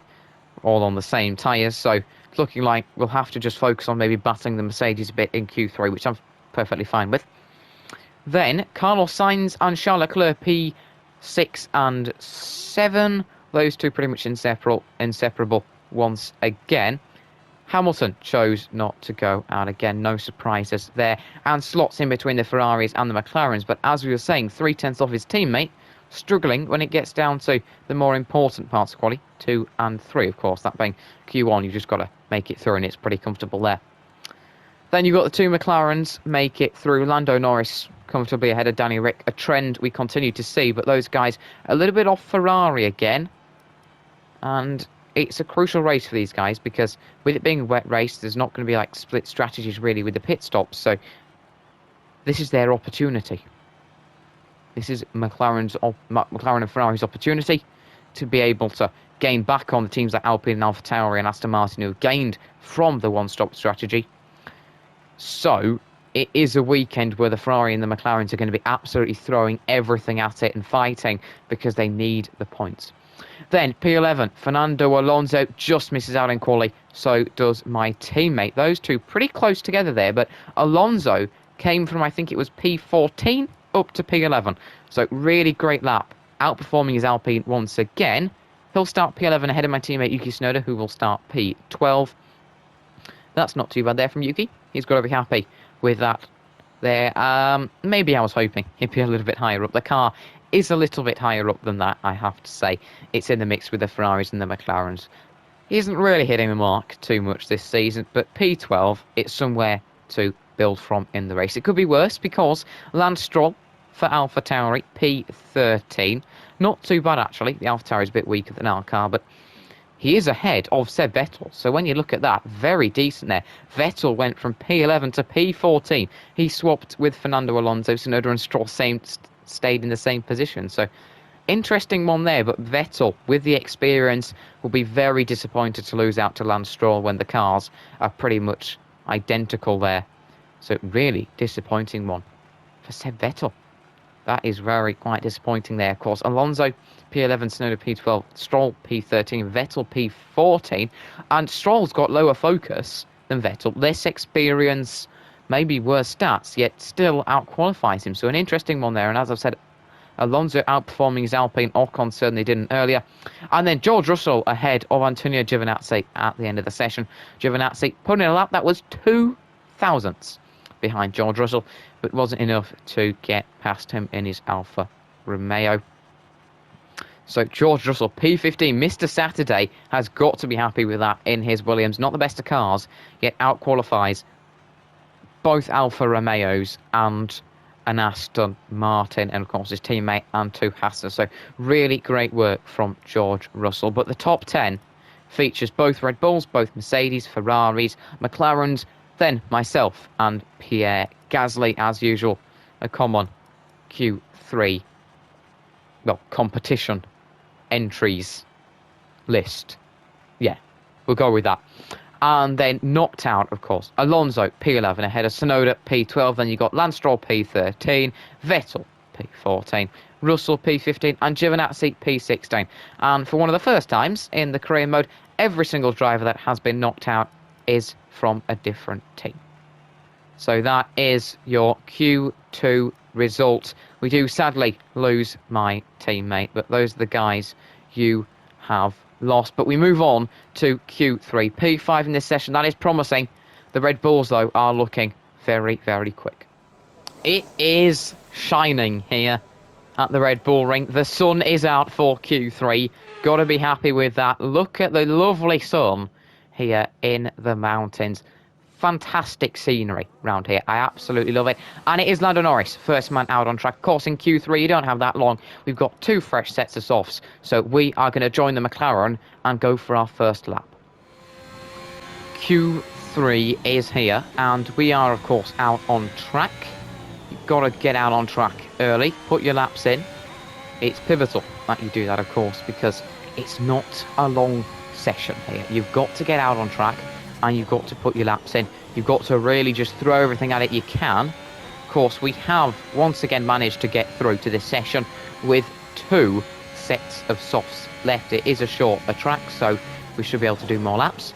[SPEAKER 1] all on the same tyres, so it's looking like we'll have to just focus on maybe battling the Mercedes a bit in Q3, which I'm perfectly fine with. Then Carlos Sainz and Charles Leclerc P6 and 7, those two pretty much inseparable once again. Hamilton chose not to go out again, no surprises there, and slots in between the Ferraris and the McLarens, but as we were saying, 3 tenths off his teammate, struggling when it gets down to the more important parts of quali, 2 and 3, of course, that being Q1, you've just got to make it through, and it's pretty comfortable there. Then you've got the 2 McLarens make it through. Lando Norris comfortably ahead of Danny Rick, a trend we continue to see, but those guys a little bit off Ferrari again, and it's a crucial race for these guys, because with it being a wet race, there's not going to be like split strategies really with the pit stops, so this is their opportunity. This is McLaren and Ferrari's opportunity to be able to gain back on the teams like Alpine and AlphaTauri and Aston Martin, who have gained from the one-stop strategy. So it is a weekend where the Ferrari and the McLarens are going to be absolutely throwing everything at it and fighting, because they need the points. Then P11, Fernando Alonso just misses out in quali, so does my teammate. Those two pretty close together there, but Alonso came from, I think it was P14 up to P11. So really great lap, outperforming his Alpine once again. He'll start P11 ahead of my teammate Yuki Tsunoda, who will start P12. That's not too bad there from Yuki. He's got to be happy with that there. Maybe I was hoping he'd be a little bit higher up. The car is a little bit higher up than that, I have to say. It's in the mix with the Ferraris and the McLarens. He isn't really hitting the mark too much this season, but P12, it's somewhere to build from in the race. It could be worse, because Lance Stroll for AlphaTauri, P13. Not too bad, actually. The AlphaTauri is a bit weaker than our car, but he is ahead of Seb Vettel. So when you look at that, very decent there. Vettel went from P11 to P14. He swapped with Fernando Alonso, Tsunoda and Stroll stayed in the same position. So interesting one there, but Vettel, with the experience, will be very disappointed to lose out to Lance Stroll when the cars are pretty much identical there. So really disappointing one for Seb Vettel. That is quite disappointing there, of course. Alonso, P11, Tsunoda, P12, Stroll, P13, Vettel, P14. And Stroll's got lower focus than Vettel. Less experience, maybe worse stats, yet still outqualifies him. So an interesting one there. And as I've said, Alonso outperforming his Alpine. Ocon certainly didn't earlier. And then George Russell ahead of Antonio Giovinazzi at the end of the session. Giovinazzi putting in a lap that was 2 thousandths behind George Russell, but wasn't enough to get past him in his Alfa Romeo. So George Russell, P15, Mr. Saturday, has got to be happy with that in his Williams. Not the best of cars, yet outqualifies both Alfa Romeos and an Aston Martin, and of course his teammate Antu Hassan. So really great work from George Russell. But the top 10 features both Red Bulls, both Mercedes, Ferraris, McLarens, then myself and Pierre Gasly, as usual, a common Q3, well, competition entries list. Yeah, we'll go with that. And then knocked out, of course, Alonso, P11, ahead of Tsunoda, P12. Then you got Lance Stroll, P13, Vettel, P14, Russell, P15, and Giovinazzi, P16. And for one of the first times in the career mode, every single driver that has been knocked out is from a different team. So that is your Q2 result. We do sadly lose my teammate, but those are the guys you have lost. But we move on to Q3. P5 in this session, that is promising. The Red Bulls, though, are looking very, very quick. It is shining here at the Red Bull Ring. The sun is out for Q3. Got to be happy with that. Look at the lovely sun here in the mountains. Fantastic scenery around here. I absolutely love it. And it is Lando Norris, first man out on track. Of course, in Q3, you don't have that long. We've got 2 fresh sets of softs. So we are going to join the McLaren and go for our first lap. Q3 is here, and we are, of course, out on track. You've got to get out on track early. Put your laps in. It's pivotal that you do that, of course, because it's not a long session here. You've got to get out on track and you've got to put your laps in. You've got to really just throw everything at it you can. Of course, we have once again managed to get through to this session with 2 sets of softs left. It is a shorter track, so we should be able to do more laps.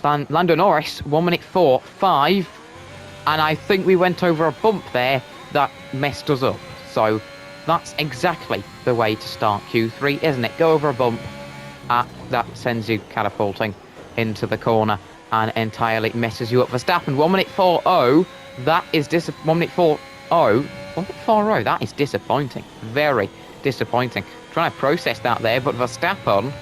[SPEAKER 1] Lando Norris, 1 minute 4.5, and I think we went over a bump there that messed us up. So that's exactly the way to start Q3, isn't it? Go over a bump. That sends you catapulting into the corner and entirely messes you up. Verstappen, 1 minute 4.0. That is 1 minute 4.0. 1 minute 4.0. That is disappointing. Very disappointing. Trying to process that there, but Verstappen,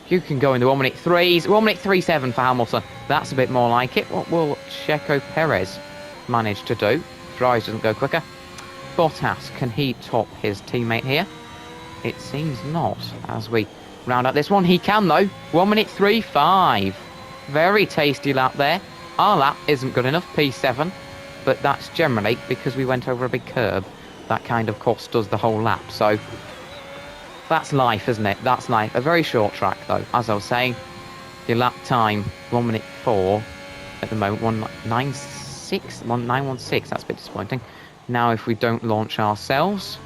[SPEAKER 1] you can go in the 1 minute 3s. 1 minute 3.7 for Hamilton. That's a bit more like it. What will Checo Perez manage to do? Ferrari doesn't go quicker. Bottas, can he top his teammate here? It seems not, as we round out this one. He can, though. 1 minute 3.5. Very tasty lap there. Our lap isn't good enough, P7, but that's generally because we went over a big curb. That kind of cost us the whole lap. So that's life, isn't it? That's life. A very short track, though. As I was saying, your lap time, 1 minute 4 at the moment, 1:9.16. That's a bit disappointing. Now, if we don't launch ourselves,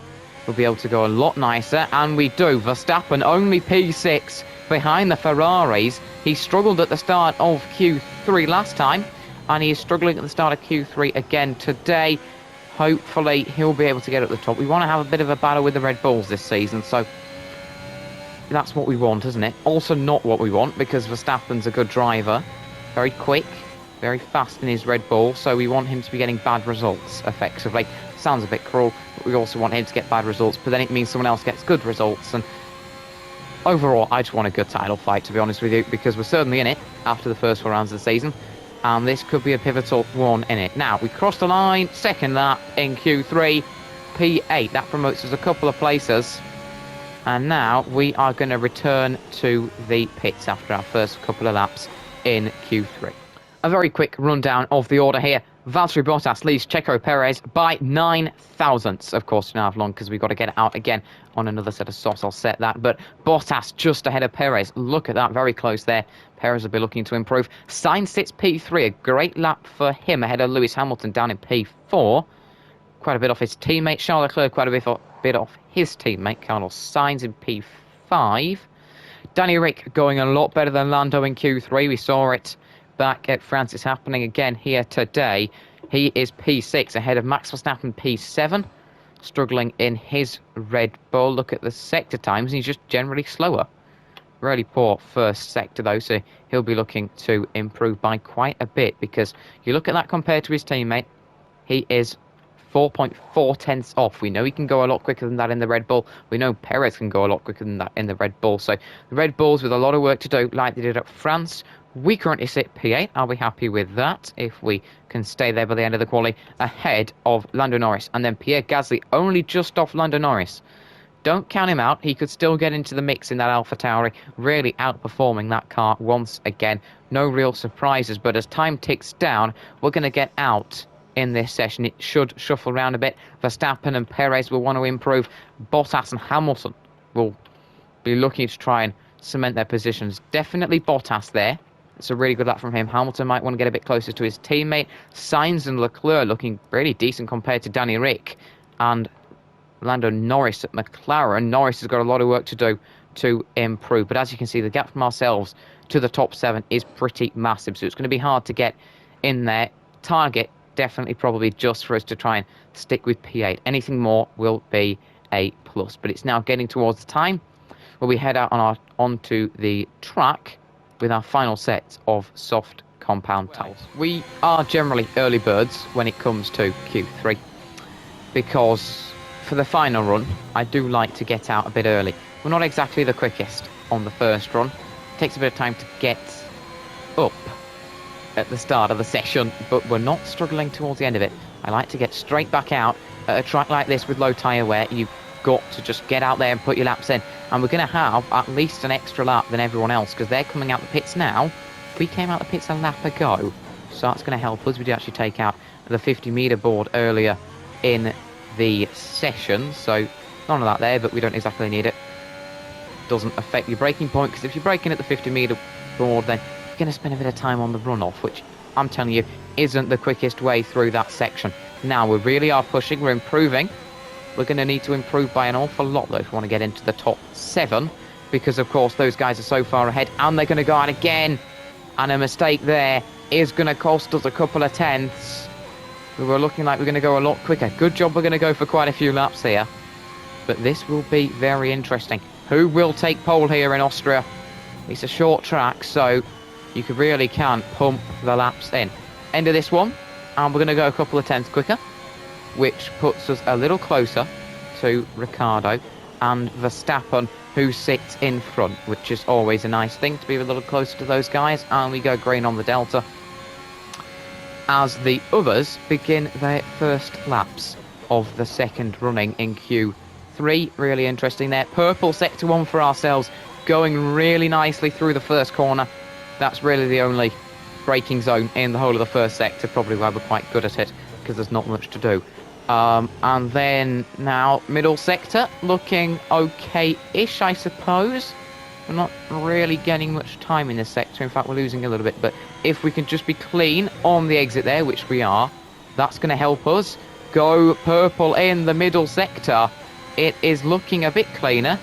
[SPEAKER 1] we'll be able to go a lot nicer, and we do. Verstappen only P6 behind the Ferraris. He struggled at the start of Q3 last time, and he is struggling at the start of Q3 again today. Hopefully, he'll be able to get at the top. We want to have a bit of a battle with the Red Bulls this season, so that's what we want, isn't it? Also not what we want, because Verstappen's a good driver. Very quick, very fast in his Red Bull, so we want him to be getting bad results, effectively. Sounds a bit cruel, but we also want him to get bad results, but then it means someone else gets good results. And overall, I just want a good title fight, to be honest with you, because we're certainly in it after the first 4 rounds of the season, and this could be a pivotal one in it. Now, we crossed the line, second lap in Q3, P8. That promotes us a couple of places. And now we are going to return to the pits after our first couple of laps in Q3. A very quick rundown of the order here. Valtteri Bottas leads Checo Perez by 9 thousandths. Of course, not have long because we've got to get it out again on another set of softs. I'll set that. But Bottas just ahead of Perez. Look at that, very close there. Perez will be looking to improve. Sainz sits P3, a great lap for him ahead of Lewis Hamilton down in P4. Quite a bit off his teammate Charles Leclerc, quite a bit off his teammate Carlos Sainz in P5. Danny Rick going a lot better than Lando in Q3. We saw it back at France. It's happening again here today. He is P6 ahead of Max Verstappen P7, struggling in his Red Bull. Look at the sector times, and he's just generally slower. Really poor first sector though, so he'll be looking to improve by quite a bit, because you look at that compared to his teammate, he is 4.4 tenths off. We know he can go a lot quicker than that in the Red Bull. We know Perez can go a lot quicker than that in the Red Bull. So the Red Bulls with a lot of work to do, like they did at France. We currently sit P8. I'll be happy with that if we can stay there by the end of the quali, ahead of Lando Norris. And then Pierre Gasly only just off Lando Norris. Don't count him out. He could still get into the mix in that AlphaTauri, really outperforming that car once again. No real surprises, but as time ticks down, we're going to get out in this session. It should shuffle around a bit. Verstappen and Perez will want to improve. Bottas and Hamilton will be looking to try and cement their positions. Definitely Bottas there. It's a really good lap from him. Hamilton might want to get a bit closer to his teammate. Sainz and Leclerc looking really decent compared to Danny Rick. And Lando Norris at McLaren. Norris has got a lot of work to do to improve. But as you can see, the gap from ourselves to the top 7 is pretty massive. So it's going to be hard to get in there. Target definitely probably just for us to try and stick with P8. Anything more will be a plus. But it's now getting towards the time where we head out on onto the track with our final set of soft compound tires. We are generally early birds when it comes to Q3, because for the final run, I do like to get out a bit early. We're not exactly the quickest on the first run. It takes a bit of time to get up at the start of the session, but we're not struggling towards the end of it. I like to get straight back out at a track like this with low tyre wear. You've got to just get out there and put your laps in, and we're going to have at least an extra lap than everyone else, because they're coming out the pits now. We came out the pits a lap ago, so that's going to help us. We did actually take out the 50-metre board earlier in the session, so none of that there, but we don't exactly need it. Doesn't affect your braking point, because if you're braking at the 50-metre board, then you're going to spend a bit of time on the runoff, which I'm telling you isn't the quickest way through that section. Now we really are pushing, we're improving. We're going to need to improve by an awful lot though if we want to get into the top 7, because of course those guys are so far ahead, and they're going to go out again, and a mistake there is going to cost us a couple of tenths. We were looking like we're going to go a lot quicker. Good job we're going to go for quite a few laps here, but this will be very interesting. Who will take pole here in Austria? It's a short track, so you really can pump the laps in. End of this one, and we're going to go a couple of tenths quicker, which puts us a little closer to Ricciardo and Verstappen, who sits in front, which is always a nice thing to be a little closer to those guys. And we go green on the Delta as the others begin their first laps of the second running in Q3. Really interesting there. Purple sector 1 for ourselves, going really nicely through the first corner. That's really the only braking zone in the whole of the first sector, probably why we're quite good at it, because there's not much to do. And then now middle sector looking okay-ish, I suppose. We're not really getting much time in this sector. In fact, we're losing a little bit. But if we can just be clean on the exit there, which we are, that's going to help us. Go purple in the middle sector. It is looking a bit cleaner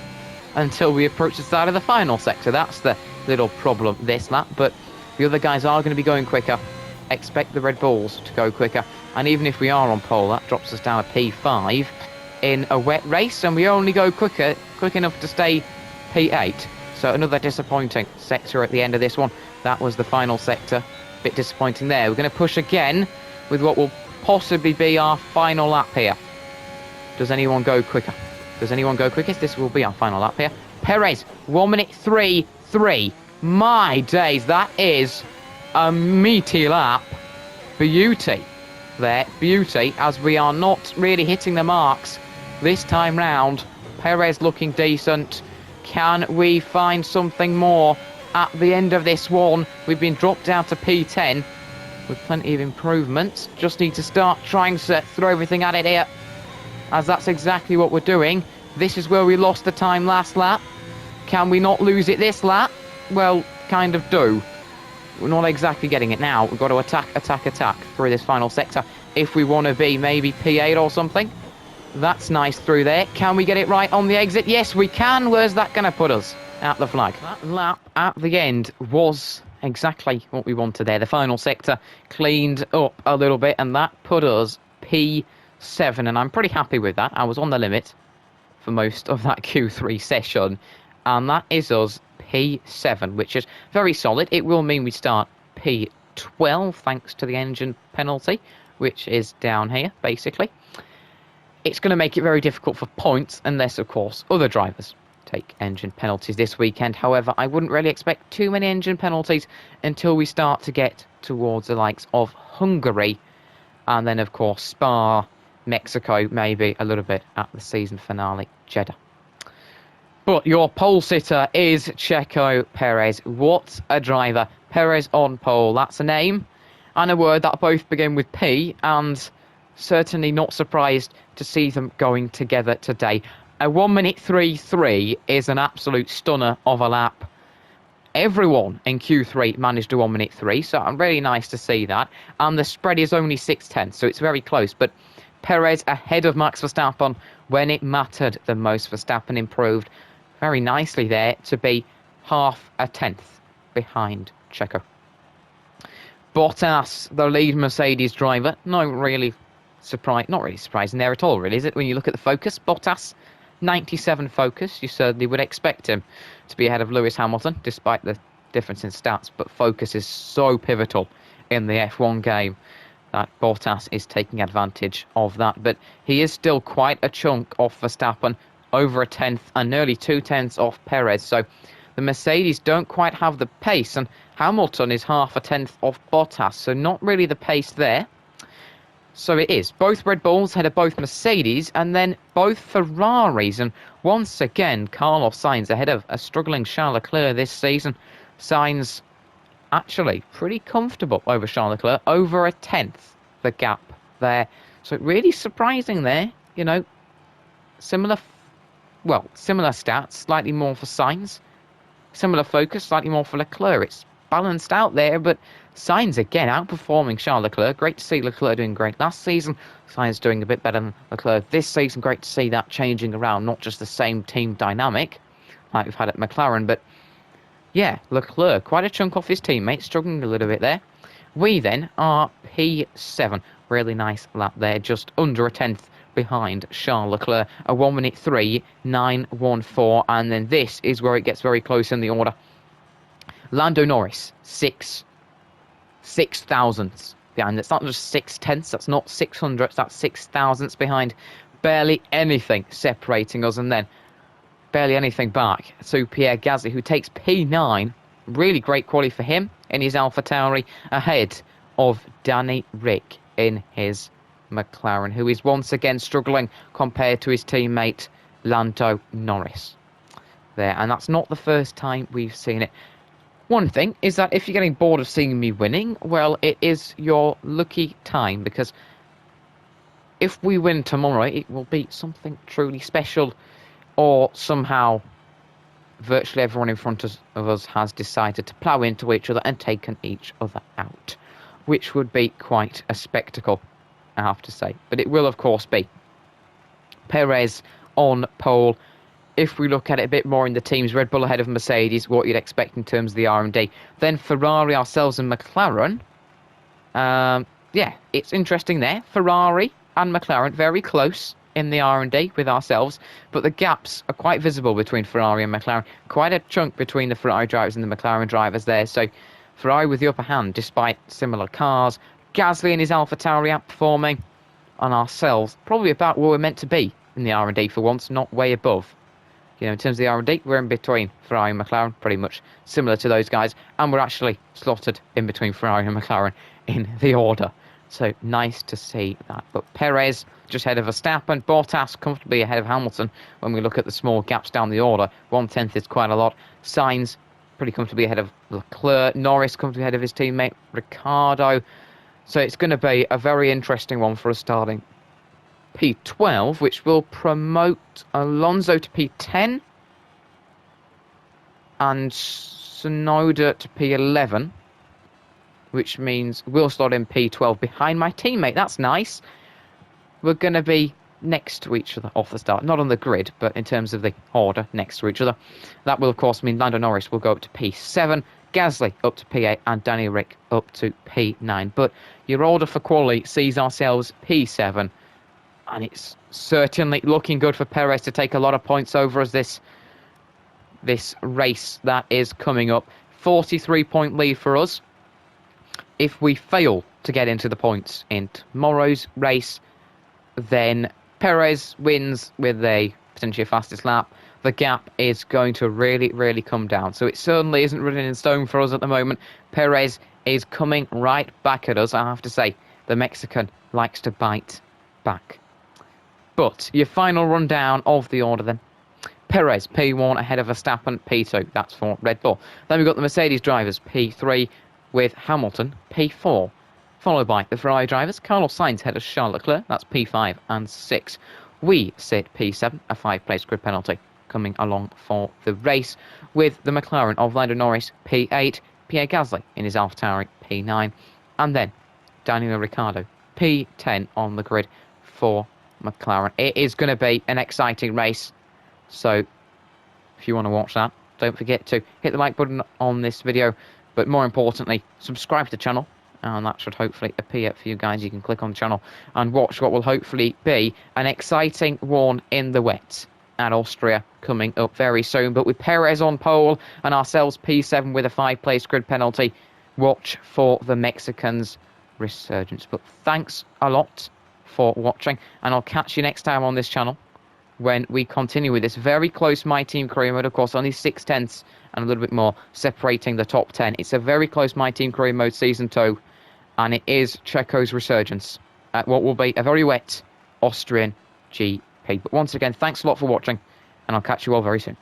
[SPEAKER 1] until we approach the start of the final sector. That's the little problem this lap. But the other guys are going to be going quicker. Expect the Red Bulls to go quicker. And even if we are on pole, that drops us down a P5 in a wet race, and we only go quick enough to stay P8. So another disappointing sector at the end of this one. That was the final sector. Bit disappointing there. We're going to push again with what will possibly be our final lap here. Does anyone go quicker? Does anyone go quickest? This will be our final lap here. Perez, 1:03.3. My days, that is a meaty lap. Beauty there, beauty, as we are not really hitting the marks this time round Perez looking decent. Can we find something more at the end of this one? We've been dropped down to P10 with plenty of improvements. Just need to start trying to throw everything at it here, as that's exactly what we're doing. This is where we lost the time last lap. Can we not lose it this lap? Well, kind of do. We're not exactly getting it now. We've got to attack through this final sector if we want to be maybe P8 or something. That's nice through there. Can we get it right on the exit? Yes, we can. Where's that going to put us? At the flag. That lap at the end was exactly what we wanted there. The final sector cleaned up a little bit, and that put us P7, and I'm pretty happy with that. I was on the limit for most of that Q3 session, and that is us P7, which is very solid. It will mean we start P12 thanks to the engine penalty, which is down here, basically. It's going to make it very difficult for points, unless, of course, other drivers take engine penalties this weekend. However, I wouldn't really expect too many engine penalties until we start to get towards the likes of Hungary, and then, of course, Spa, Mexico, maybe a little bit at the season finale, Jeddah. But your pole sitter is Checo Perez. What a driver. Perez on pole. That's a name and a word that both begin with P, and certainly not surprised to see them going together today. A 1:03.3 is an absolute stunner of a lap. Everyone in Q3 managed a 1:03, so I'm really nice to see that. And the spread is only 6/10, so it's very close. But Perez ahead of Max Verstappen when it mattered the most. Verstappen improved very nicely there to be half a tenth behind Checo. Bottas, the lead Mercedes driver, not really surprising there at all, really, is it? When you look at the focus, Bottas, 97 focus. You certainly would expect him to be ahead of Lewis Hamilton, despite the difference in stats. But focus is so pivotal in the F1 game that Bottas is taking advantage of that. But he is still quite a chunk off Verstappen, over a tenth and nearly 2/10 off Perez. So the Mercedes don't quite have the pace, and Hamilton is half a tenth off Bottas. So not really the pace there. So it is. Both Red Bulls ahead of both Mercedes, and then both Ferraris. And once again, Carlos Sainz ahead of a struggling Charles Leclerc this season. Sainz actually pretty comfortable over Charles Leclerc, over a tenth the gap there. So really surprising there, you know. Similar stats, slightly more for Sainz. Similar focus, slightly more for Leclerc. It's balanced out there, but Sainz again outperforming Charles Leclerc. Great to see Leclerc doing great last season. Sainz doing a bit better than Leclerc this season. Great to see that changing around, not just the same team dynamic like we've had at McLaren, but yeah, Leclerc, quite a chunk off his teammate, struggling a little bit there. We then are P7. Really nice lap there, just under a tenth behind Charles Leclerc. A 1:03.914, and then this is where it gets very close in the order. Lando Norris, 6 thousandths behind. That's not just 6/10, that's not 600, that's 6 thousandths behind. Barely anything separating us, and then barely anything back to Pierre Gasly, who takes P9. Really great quality for him in his AlphaTauri, ahead of Danny Rick in his McLaren, who is once again struggling compared to his teammate Lando Norris there. And that's not the first time we've seen it. One thing is that if you're getting bored of seeing me winning, well, it is your lucky time, because if we win tomorrow, it will be something truly special, or somehow virtually everyone in front of us has decided to plough into each other and taken each other out, which would be quite a spectacle, I have to say. But it will, of course, be Perez on pole. If we look at it a bit more in the teams, Red Bull ahead of Mercedes, what you'd expect in terms of the R&D. Then Ferrari, ourselves, and McLaren. Yeah, it's interesting there. Ferrari and McLaren, very close in the R&D with ourselves, but the gaps are quite visible between Ferrari and McLaren. Quite a chunk between the Ferrari drivers and the McLaren drivers there. So Ferrari with the upper hand, despite similar cars. Gasly and his AlphaTauri outperforming on ourselves. Probably about where we're meant to be in the R&D for once, not way above. You know, in terms of the R&D, we're in between Ferrari and McLaren, pretty much similar to those guys, and we're actually slotted in between Ferrari and McLaren in the order So nice to see that. But Perez just ahead of Verstappen. Bottas comfortably ahead of Hamilton when we look at the small gaps down the order. 1/10 is quite a lot. Sainz pretty comfortably ahead of Leclerc. Norris comfortably ahead of his teammate Ricciardo. So it's going to be a very interesting one for us starting P12, which will promote Alonso to P10 and Tsunoda to P11, which means we'll start in P12 behind my teammate. That's nice. We're going to be next to each other off the start. Not on the grid, but in terms of the order, next to each other. That will, of course, mean Lando Norris will go up to P7, Gasly up to P8, and Danny Rick up to P9. But your order for quali sees ourselves P7, and it's certainly looking good for Perez to take a lot of points over us this race that is coming up. 43-point lead for us. If we fail to get into the points in tomorrow's race, then Perez wins with a potentially fastest lap. The gap is going to really, really come down. So it certainly isn't written in stone for us at the moment. Perez is coming right back at us. I have to say, the Mexican likes to bite back. But your final rundown of the order then. Perez, P1 ahead of Verstappen, P2. That's for Red Bull. Then we've got the Mercedes drivers, P3 with Hamilton, P4. Followed by the Ferrari drivers, Carlos Sainz ahead of Charles Leclerc, that's P5 and 6. We sit P7, a 5-place grid penalty coming along for the race, with the McLaren of Lando Norris, P8, Pierre Gasly in his AlphaTauri, P9, and then Daniel Ricciardo, P10 on the grid for McLaren. It is going to be an exciting race, so if you want to watch that, don't forget to hit the like button on this video, but more importantly, subscribe to the channel, and that should hopefully appear for you guys. You can click on the channel and watch what will hopefully be an exciting one in the wet at Austria coming up very soon. But with Perez on pole and ourselves P7 with a 5-place grid penalty, watch for the Mexicans' Resurgence. But thanks a lot for watching, and I'll catch you next time on this channel when we continue with this very close My Team career mode. Of course, only 6/10 and a little bit more separating the top 10. It's a very close My Team career mode season 2, and it is Checo's Resurgence at what will be a very wet Austrian GP. But once again, thanks a lot for watching, and I'll catch you all very soon.